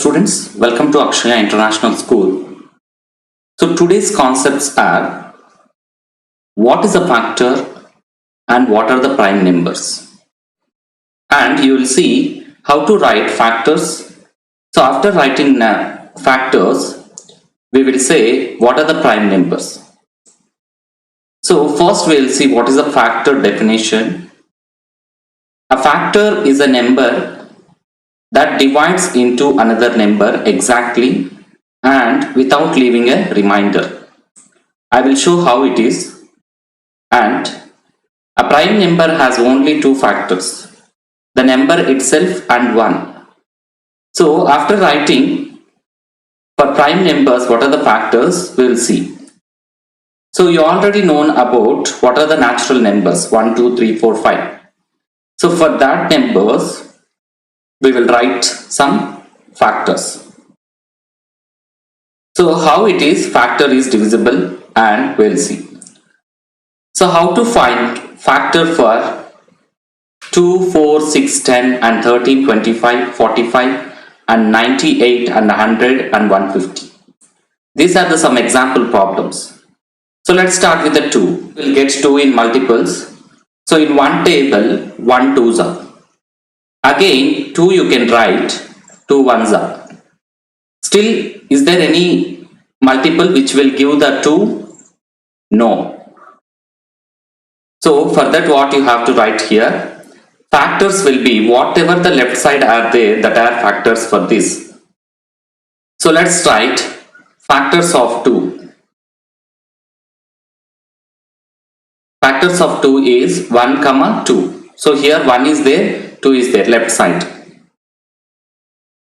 students, welcome to Akshaya International School. So today's concepts are what is a factor and what are the prime numbers. And you will see how to write factors. So after writing factors, we will say what are the prime numbers. So first we will see what is a factor definition. A factor is a number that divides into another number exactly and without leaving a remainder. I will show how it is. And a prime number has only two factors, the number itself and 1. So after writing for prime numbers what are the factors, we will see. So you already known about what are the natural numbers 1, 2, 3, 4, 5. So for that numbers we will write some factors. So how it is, factor is divisible and we'll see. So how to find factor for 2, 4, 6, 10 and 13, 25, 45 and 98 and 100 and 150. These are some example problems. So let's start with the 2. We'll get 2 in multiples. So in one table, 1 2s are. Again 2 you can write 2 1s are. Still, is there any multiple which will give the 2? No. So for that what you have to write here, factors will be whatever the left side are there that are factors for this. So let's write factors of 2. Factors of 2 is 1, 2. So here 1 is there, 2 is there, left side.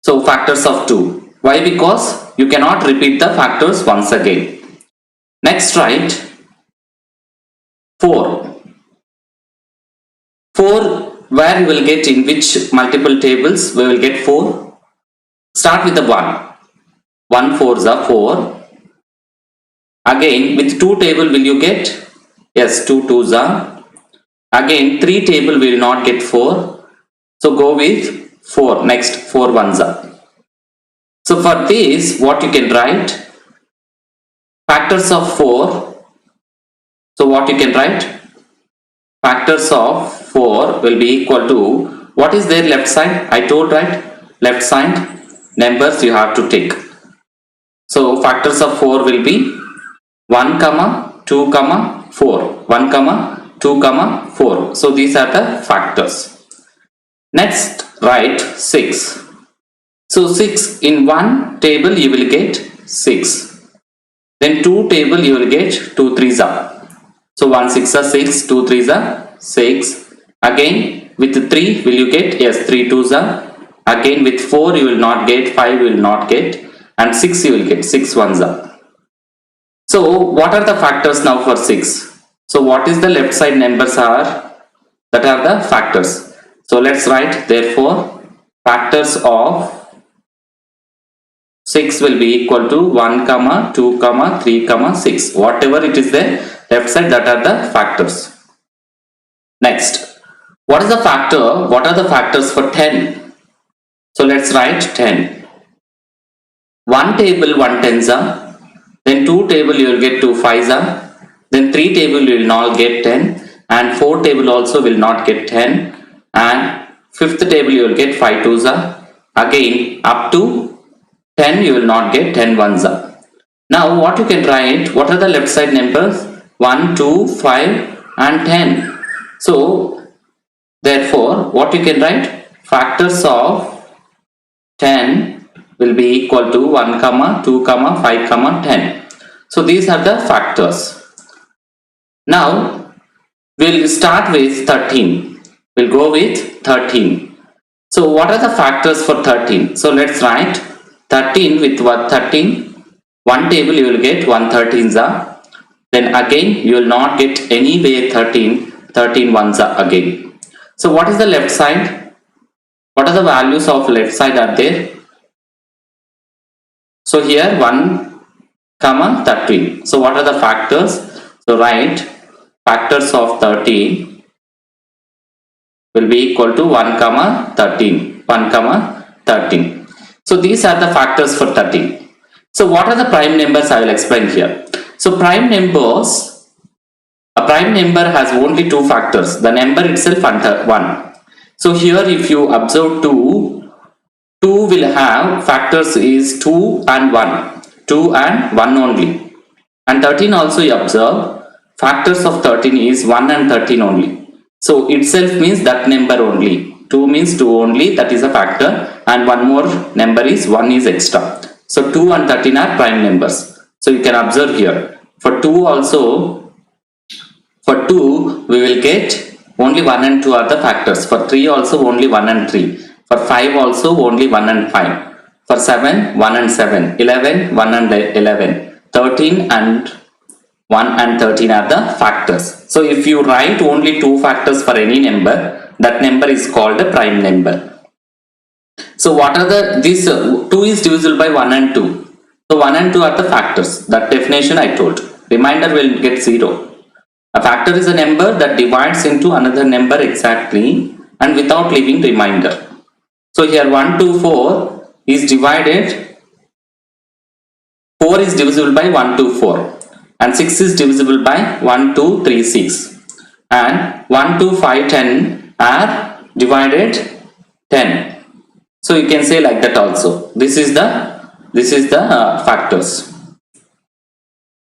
So factors of 2. Why? Because you cannot repeat the factors once again. Next write 4. 4 where you will get in which multiple tables we will get 4. Start with the 1. 1 4s are 4. Again with 2 table will you get? Yes, 2 2s are. Again 3 table will not get 4. So go with 4. Next 4 1s are. So for this what you can write? Factors of 4. So what you can write? Factors of 4 will be equal to, what is their left side? I told, right? Left side numbers you have to take. So factors of 4 will be 1, 2, 4. 1, 2, 4. So these are the factors. Next write 6. So 6 in one table you will get 6. Then 2 table you will get 2 3s are. So 1 6 are 6, 2 3s are 6. Again with 3 will you get? Yes, 3 2s are. Again with 4 you will not get, 5 you will not get, and 6 you will get, 6 1s are. So what are the factors now for 6? So what is the left side numbers are? That are the factors. So let's write therefore factors of 6 will be equal to 1, 2, 3, 6. Whatever it is there, left side, that are the factors. Next, what is the factor? What are the factors for 10? So let's write 10. One table 1 10s are. Then 2 table you will get 2 5s are. Then 3 table you will not get 10. And 4 table also will not get 10. And 5th table you will get 5 2s are. Again up to 10 you will not get 10 1s are. Now what you can write? What are the left side numbers? 1, 2, 5 and 10. So therefore what you can write? Factors of 10 will be equal to 1, 2, 5, 10. So these are the factors. Now we'll start with 13. We'll go with 13. So what are the factors for 13? So let's write 13 with what? 13. One table you will get 1 13s are. Then again you will not get any way 13 1s are again. So what is the left side? What are the values of left side are there? So here 1, 13. So what are the factors? So write factors of 13 will be equal to 1, 13. 1, 13. So these are the factors for 13. So what are the prime numbers? I will explain here. So prime numbers, a prime number has only two factors, the number itself and 1. So here if you observe 2 will have factors is 2 and 1, 2 and 1 only. And 13 also you observe factors of 13 is 1 and 13 only. So itself means that number only. 2 means 2 only, that is a factor, and one more number is 1 is extra. So 2 and 13 are prime numbers. So you can observe here. For 2 also, for 2 we will get only 1 and 2 are the factors. For 3 also only 1 and 3. For 5 also only 1 and 5. For 7, 1 and 7. 11, 1 and 11. 13 and 1 and 13 are the factors. So if you write only two factors for any number, that number is called a prime number. So what are this 2 is divisible by 1 and 2. So 1 and 2 are the factors. That definition I told. Remainder will get 0. A factor is a number that divides into another number exactly and without leaving remainder. So here 1, 2, 4 is divided. 4 is divisible by 1, 2, 4. And 6 is divisible by 1, 2, 3, 6. And 1, 2, 5, 10 are divided 10. So you can say like that also. This is the factors.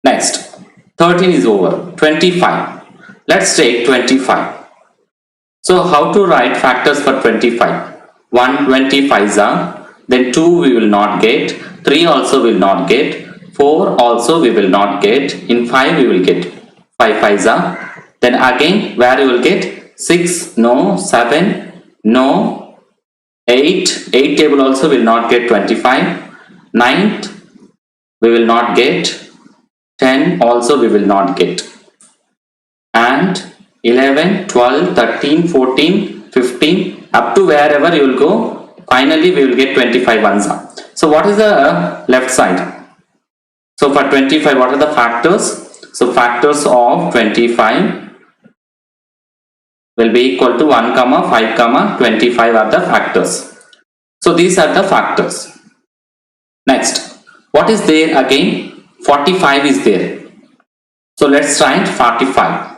Next, 13 is over. 25. Let's take 25. So how to write factors for 25? 1 25s are, then 2 we will not get, 3 also will not get, 4 also we will not get, in 5 we will get 5 5s are, then again where you will get 6, no, 7, no, 8 table also will not get 25, 9th we will not get, 10 also we will not get, and 11, 12, 13, 14, 15 up to wherever you will go, finally we will get 25 answer. So what is the left side? So for 25 what are the factors? So factors of 25 will be equal to 1, 5, 25 are the factors. So these are the factors. Next, what is there again? 45 is there. So let's write 45.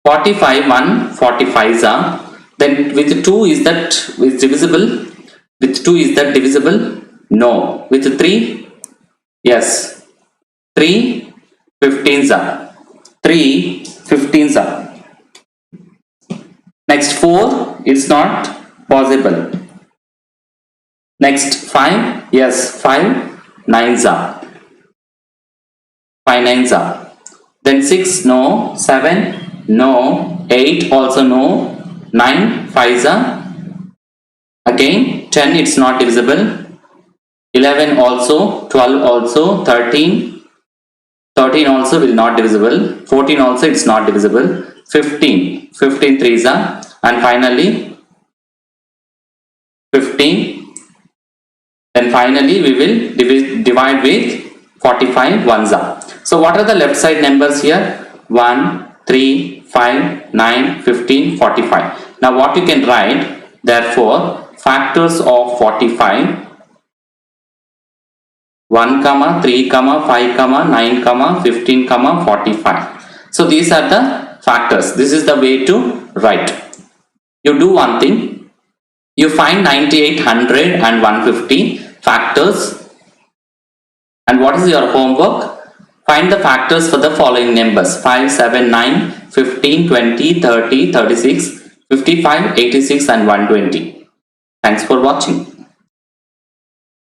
45, 1, 45s are. Then with 2 is that is divisible? With 2 is that divisible? No. With 3? Yes. 3, 15s are. 3, 15s are. Next 4 is not possible. Next 5, yes, 5 9s are. 5 9s are. Then 6 no, 7 no, 8 also no, 9 5s are. Again 10 it's not divisible. 11 also, 12 also, 13 also will not divisible, 14 also it's not divisible, 15 3s are, and finally 15, then finally we will divide with 45 ones are. So what are the left side numbers here? 1, 3, 5, 9, 15, 45. Now what you can write, therefore factors of 45, 1, 3, 5, 9, 15, 45. So these are the factors. This is the way to write. You do one thing. You find 98, 100 and 150 factors. And what is your homework? Find the factors for the following numbers: 5, 7, 9, 15, 20, 30, 36, 55, 86 and 120. Thanks for watching.